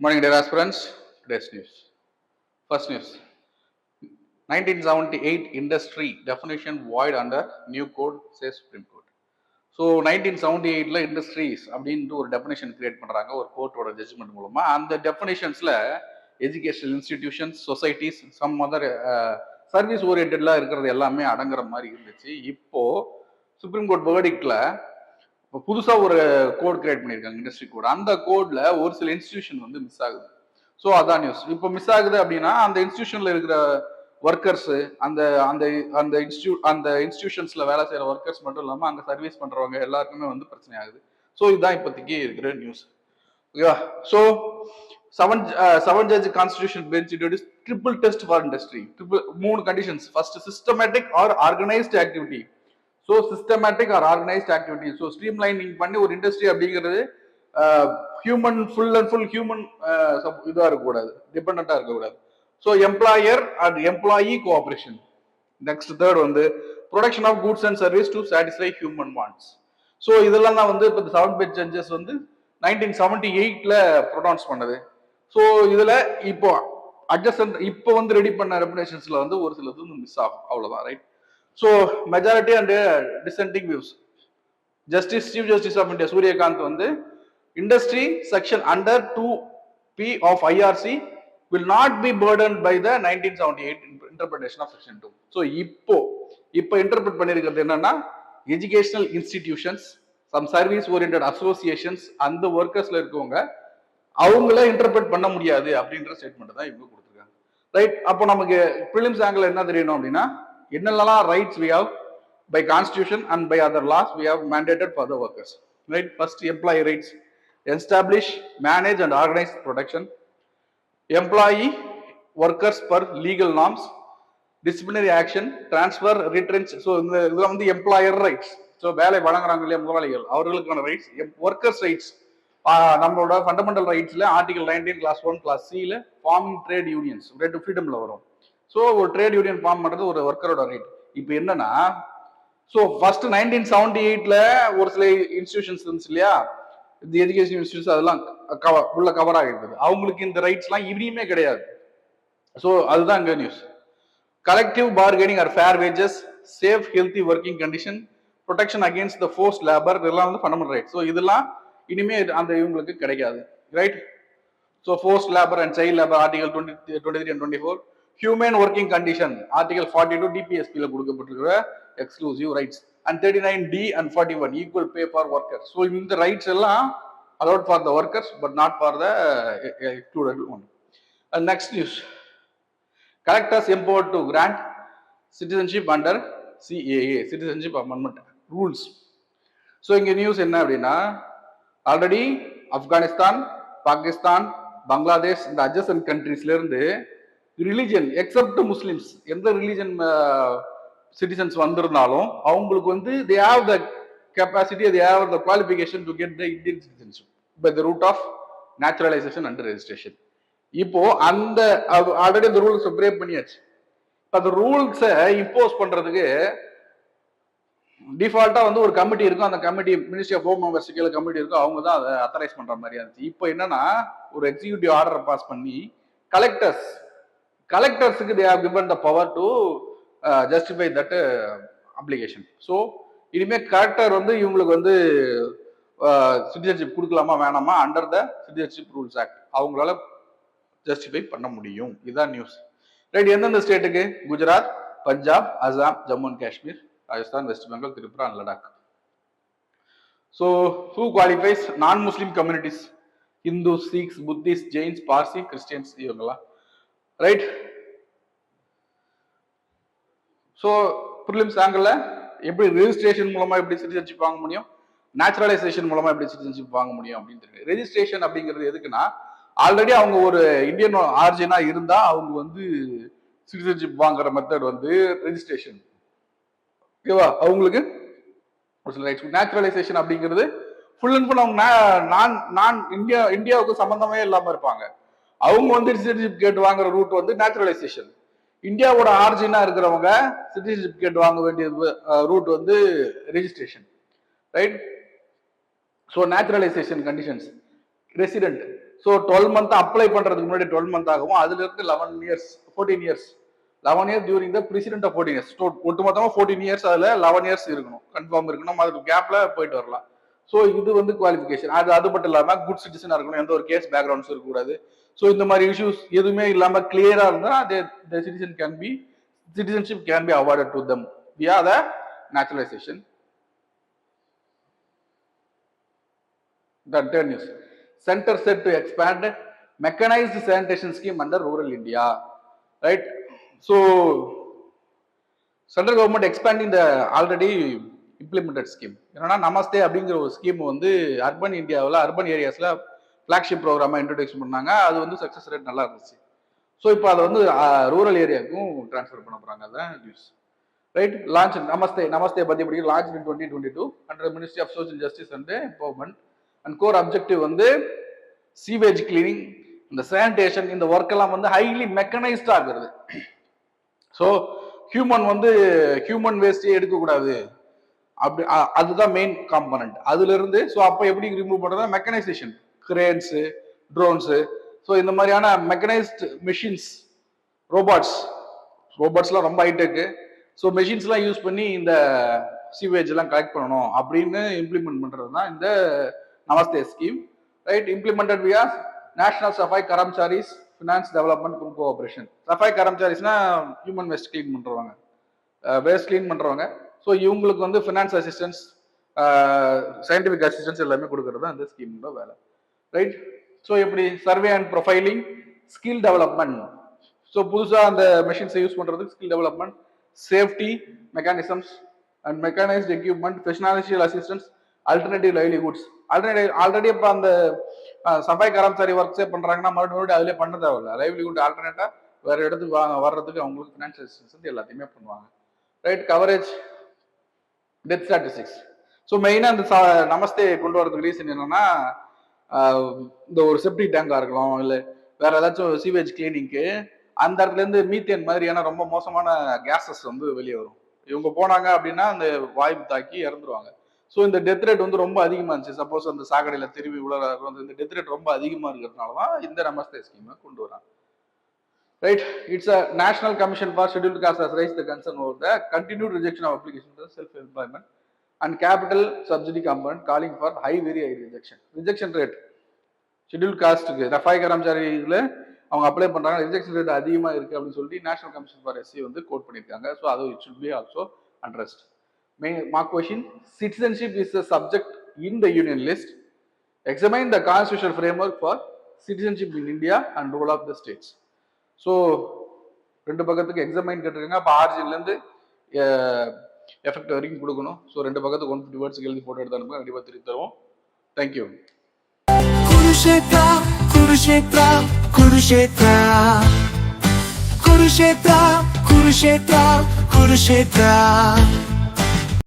Morning, dear aspirants. Today's news. First news. 1978 industry definition void under new code, says Supreme Court. So 1978ல industries அப்படின்ட்டு ஒரு definition create பண்ணுறாங்க ஒரு கோர்ட்டோட judgment மூலமா. அந்த டெஃபினேஷன்ஸில் educational institutions, societies, some other service ஓரியன்டா இருக்கிறது எல்லாமே அடங்குற மாதிரி இருந்துச்சு. இப்போ சுப்ரீம் கோர்ட் வேர்டிக்ட்ல புதுசாக ஒரு கோட் கிரியேட் பண்ணியிருக்காங்க, இண்டஸ்ட்ரி கோட். அந்த கோட்ல ஒரு சில இன்ஸ்டிடியூஷன் வந்து மிஸ் ஆகுது. ஸோ அதான் நியூஸ். இப்போ மிஸ் ஆகுது அப்படின்னா அந்த இன்ஸ்டிடியூஷன்ல இருக்கிற ஒர்க்கர்ஸ், அந்த அந்த அந்த இன்ஸ்டிடியூஷன்ஸ்ல வேலை செய்யற ஒர்க்கர்ஸ் மட்டும் இல்லாமல் அங்கே சர்வீஸ் பண்றவங்க எல்லாருக்குமே வந்து பிரச்சனை ஆகுது. ஸோ இதுதான் இப்போதைக்கு இருக்கிற நியூஸ். ஓகேவா? So seven judge constitution bench introduce triple test for industry. மூணு conditions. First, systematic or organised activity. So systematic or organised activity. So streamlining பண்ணி ஒரு இண்டஸ்ட்ரி அப்படிங்கிறது human full and full human இதாக இருக்கக்கூடாது, டிபெண்டா இருக்கக்கூடாது. So employer and employee cooperation. Next third வந்து production of goods and service to satisfy human wants. So இதெல்லாம் தான் வந்து இப்போ செவன் பெஞ்ச் ஜட்ஜஸ் வந்து 1978ல ப்ரொனவுன்ஸ் பண்ணது. ஸோ இதுல இப்போ அட்ஜஸ்ட் இப்போ வந்து ரெடி பண்ண ரெகுலேஷன்ஸ்ல வந்து ஒரு சிலது வந்து மிஸ் ஆகும், அவ்வளவுதான். Right? So majority and dissenting views. Justice, chief justice of India Suryakant வந்து industry section under 2p of IRC will not be burdened by the 1978 interpretation of section 2. So இப்போ இன்டர்பிரட் பண்ணிருக்கிறது என்னன்னா, educational institutions, some service oriented associations, அந்த ஒர்க்கர்ஸ்ல இருக்கவங்க அவங்கள interpret பண்ண முடியாது அப்படின்ற ஸ்டேட்மெண்ட் தான் இவங்க கொடுத்துருக்காங்க. ரைட்? அப்போ நமக்கு பிலிம்ஸ் ஆங்கிள் என்ன தெரியணும் அப்படின்னா, என்னெல்லாம் rights we have by constitution and by other laws we have mandated for the workers. Right? First, employee rights. Establish, manage and organize production. Employee workers per legal norms. Disciplinary action, transfer, retrench. So இதெல்லாம் வந்து employer rights. So வேலை வழங்குறாங்க இல்லையா முதலாளிகள், அவர்களுக்கான rights. Workers rights நம்மளோட fundamental ரைட்ஸ்ல article 19 clause 1 clause சில forming trade unions right to ஃப்ரீடம்ல வரும். ஸோ ஒரு ட்ரேட் யூனியன் ஃபார்ம் பண்றது ஒரு ஒர்க்கரோட ரைட். இப்போ என்னன்னா, ஸோ ஃபர்ஸ்ட் 1978ல ஒரு சில இன்ஸ்டிடியூஷன்ஸ் இருந்துச்சு இல்லையா, இந்த எஜுகேஷன் இன்ஸ்டிடியூஷன்ஸ், அதெல்லாம் உள்ள கவர் ஆகிருக்குது. அவங்களுக்கு இந்த ரைட்ஸ் எல்லாம் இனிமே கிடையாது. ஸோ அதுதான் இங்க news. Collective bargaining or fair wages, safe healthy working condition, protection against the forced labour, இதெல்லாம் வந்து ஃபண்டமெண்டல் ரைட். ஸோ இதெல்லாம் இனிமே அந்த இவங்களுக்கு கிடைக்காது. Right? So forced labour and child labour article 23 and 24. Human working condition article 42 டிபிஎஸ்பியில் கொடுக்கப்பட்டிருக்கிற exclusive rights. And 39D and 41 equal pay for workers. So இந்த ரைட்ஸ் எல்லாம் allowed for the workers but not for the excluded one. And next news. Collectors empowered to grant citizenship under CAA, Citizenship Amendment rules. So இங்க news என்ன அப்படின்னா, already Afghanistan, Pakistan, Bangladesh இந்த adjacent countriesல இருந்து religion accept Muslims எந்த religion citizens வந்திருந்தாலும் அவங்களுக்கு வந்து they have the capacity, they have the qualification to get the Indian citizenship by the route of naturalization and registration. இப்போ அந்த ஆல்ரெடி அந்த ரூல்ஸ் பிரேக் பண்ணியாச்சு. அந்த ரூல்ஸை இம்போஸ் பண்றதுக்கு டிஃபால்ட்டா வந்து ஒரு கமிட்டி இருக்கும். அந்த committee ministry of home affairs கீழே கமிட்டி இருக்கும், அவங்க தான் அதை அத்தரைஸ் பண்ற மாதிரி இருந்துச்சு. இப்போ என்னன்னா, ஒரு எக்ஸிக்யூட்டிவ் ஆர்டர் பாஸ் பண்ணி கலெக்டர்ஸுக்கு they have given the power to justify that application. ஸோ இனிமே கலெக்டர் வந்து இவங்களுக்கு வந்து சிட்டிசன்ஷிப் கொடுக்கலாமா வேணாமா under the citizenship rules act அவங்களால ஜஸ்டிஃபை பண்ண முடியும். இதுதான் நியூஸ். ரைட்? எந்தெந்த ஸ்டேட்டுக்கு? Gujarat, Punjab, Assam, Jammu and Kashmir, Rajasthan, West Bengal, Tripura and Ladakh. So who qualifies? Non Muslim communities, Hindu, Sikhs, Buddhist, Jains, Parsi, Christians, இவங்கெல்லாம். ரைட்? ஸோ ப்ரிலிம்ஸ் ஆங்கிள் எப்படி ரெஜிஸ்ட்ரேஷன் மூலமா எப்படி சிட்டிசன்ஷிப் வாங்க முடியும், நேச்சுரலைசேஷன் மூலமா எப்படி சிட்டிசன்ஷிப் வாங்க முடியும் அப்படின்னு தெரியும். ரெஜிஸ்ட்ரேஷன் அப்படிங்கிறது எதுக்குன்னா, ஆல்ரெடி அவங்க ஒரு இந்தியன் ஆரிஜினா இருந்தா அவங்க வந்து சிட்டிசன்ஷிப் வாங்குற மெத்தட் வந்து ரெஜிஸ்ட்ரேஷன். ஓகேவா? அவங்களுக்கு ஒரு சில ரைட்ஸ். நேச்சுரலைசேஷன் அப்படிங்கிறது ஃபுல் அண்ட் ஃபுல் அவங்க நான் இந்தியாவுக்கு சம்பந்தமே இல்லாம இருப்பாங்க. அவங்க வந்து சிட்டிசன்ஷிப் கேட்டு வாங்குற ரூட் வந்து நேச்சுரலைசேஷன். இந்தியாவோட ஆரிஜினா இருக்கிறவங்க சிட்டிசன்ஷிப் கேட்டு வாங்க வேண்டிய ரூட் வந்து registration. Right? So naturalisation conditions. Resident so 12 month apply பண்றதுக்கு முன்னாடி 12 மந்த் ஆகும். அதுல இருந்து 11 years 14 years 11 years during the president of 14 years. ஒட்டுமொத்தமாக 14 இயர்ஸ் அதுல 11 இயர்ஸ் இருக்கணும், கன்ஃபார்ம் இருக்கணும். அதுக்கு கேப்ல போயிட்டு வரலாம். ஸோ இது வந்து குவாலிஃபிகேஷன். அது மட்டும் இல்லாமல் குட் சிட்டிசனா இருக்கணும், எந்த ஒரு கேஸ் பேக்ரவுண்ட்ஸ் இருக்கக்கூடாது. ஸோ இந்த மாதிரி இஷ்யூஸ் எதுவுமே இல்லாமல் கிளியரா இருந்தால் citizenship can be awarded to them via the naturalization. The third news, center set to expand mechanized sanitation scheme under rural India, right? So central government expanding the already implemented scheme. என்னன்னா நமஸ்தே அப்படிங்கிற ஒரு scheme வந்து urban இந்தியாவில் urban ஏரியாஸ்ல flagship ப்ரோக்ராமா introduce பண்ணாங்க. அது வந்து success rate நல்லா இருந்துச்சு. ஸோ இப்போ அதை வந்து ரூரல் ஏரியாவுக்கும் ட்ரான்ஸ்ஃபர் பண்ண போறாங்க. அதான் நியூஸ், ரைட்? லான்ச் நமஸ்தே பத்தி படிக்க launch in 2022 under ministry of social justice and empowerment. And core objective வந்து சீவேஜ் கிளீனிங், இந்த சானிடேஷன், இந்த ஒர்க் எல்லாம் வந்து ஹைலி மெக்கனைஸ்டா ஆகுறது. ஸோ ஹியூமன் வேஸ்டே எடுக்கக்கூடாது, அப்படி அதுதான் மெயின் காம்பனண்ட். அதுல இருந்து ஸோ அப்போ எப்படி ரிமூவ் பண்றதா மெக்கனைசேஷன், கிரேன்ஸு, ட்ரோன்ஸு, ஸோ இந்த மாதிரியான மெக்கனைஸ்ட் மெஷின்ஸ், ரோபாட்ஸ்லாம் ரொம்ப ஹைடெக்கு. ஸோ மெஷின்ஸ்லாம் யூஸ் பண்ணி இந்த சீவேஜ் எல்லாம் கலெக்ட் பண்ணணும் அப்படின்னு இம்ப்ளிமெண்ட் பண்றது தான் இந்த Namaste scheme, right? Implemented via national Safai Karamcharis finance development cooperation. Safai கரம்சாரிஸ்னா ஹியூமன் வேஸ்ட் கிளீன் பண்றவங்க, வேஸ்ட் கிளீன் பண்றவங்க. ஸோ இவங்களுக்கு வந்து ஃபினான்ஸ் அசிஸ்டன்ஸ், சயின்டிபிக் அசிஸ்டன்ஸ் எல்லாமே கொடுக்கறது தான் இந்த ஸ்கீமோட வேலை, ரைட்? ஸோ எப்படி survey and profiling, skill development. So புதுசாக அந்த மெஷின்ஸை யூஸ் பண்ணுறதுக்கு skill development, safety mechanisms and mechanised equipment, financial assistance, alternative livelihoods. Already இப்போ அந்த சஃபாய் கரம்சாரி ஒர்க்ஸே பண்ணுறாங்கன்னா மறுபடியும் அதிலே பண்ண தேவையில்ல. லைவ்லிஹுட் ஆல்டர்னேட்டாக வேறு இடத்துக்கு வர்றதுக்கு அவங்களுக்கு ஃபினான்ஷியல் அசிஸ்டன்ஸ் எல்லாத்தையுமே பண்ணுவாங்க, right? Coverage, death statistics. So மெயினாக இந்த நமஸ்தே கொண்டு வரதுக்கு ரீசன் என்னன்னா, இந்த ஒரு செப்டிக் டேங்கா இருக்கலாம், இல்லை வேற ஏதாச்சும் சீவேஜ் கிளீனிங்க்கு அந்த இடத்துல இருந்து மீத்தேன் மாதிரியான ரொம்ப மோசமான கேஸஸ் வந்து வெளியே வரும். இவங்க போனாங்க அப்படின்னா அந்த வாய்ப்பு தாக்கி இறந்துருவாங்க. ஸோ இந்த டெத் ரேட் வந்து ரொம்ப அதிகமாக இருந்துச்சு. சப்போஸ் அந்த சாக்கடையில் திரும்பி உள்ள இந்த டெத் ரேட் ரொம்ப அதிகமாக இருக்கிறதுனால தான் இந்த நமஸ்தே ஸ்கீமை கொண்டு வராங்க, right? It's a national commission for scheduled caste has raised the concern over the continued rejection of application for self employment and capital subsidy component calling for very high rejection rate. Scheduled காஸ்ட்டுக்கு சஃபாய் கரம்சாரியில் அவங்க apply பண்றாங்க, rejection rate அதிகமாக இருக்கு அப்படின்னு சொல்லி national commission for SC வந்து quote பண்ணியிருக்காங்க. ஸோ அது it should be also addressed. Main mark question, citizenship is a subject in the union list. Examine the constitutional framework for citizenship in India and role of the states. So ரெண்டு பக்கத்துக்கு examine கேட்டிருக்காங்க. அப்போ ஆர்ஜின்லேருந்து effect வரைக்கும் கொடுக்கணும். So ரெண்டு பக்கத்துக்கு 150 வேர்ட்ஸ்க்கு எழுதி photo எடுத்து அனுப்புங்க, கண்டிப்பாக திருப்பி தருவோம். Thank you. Kurukshetra, Kurukshetra, Kurukshetra, Kurukshetra, Kurukshetra, Kurukshetra.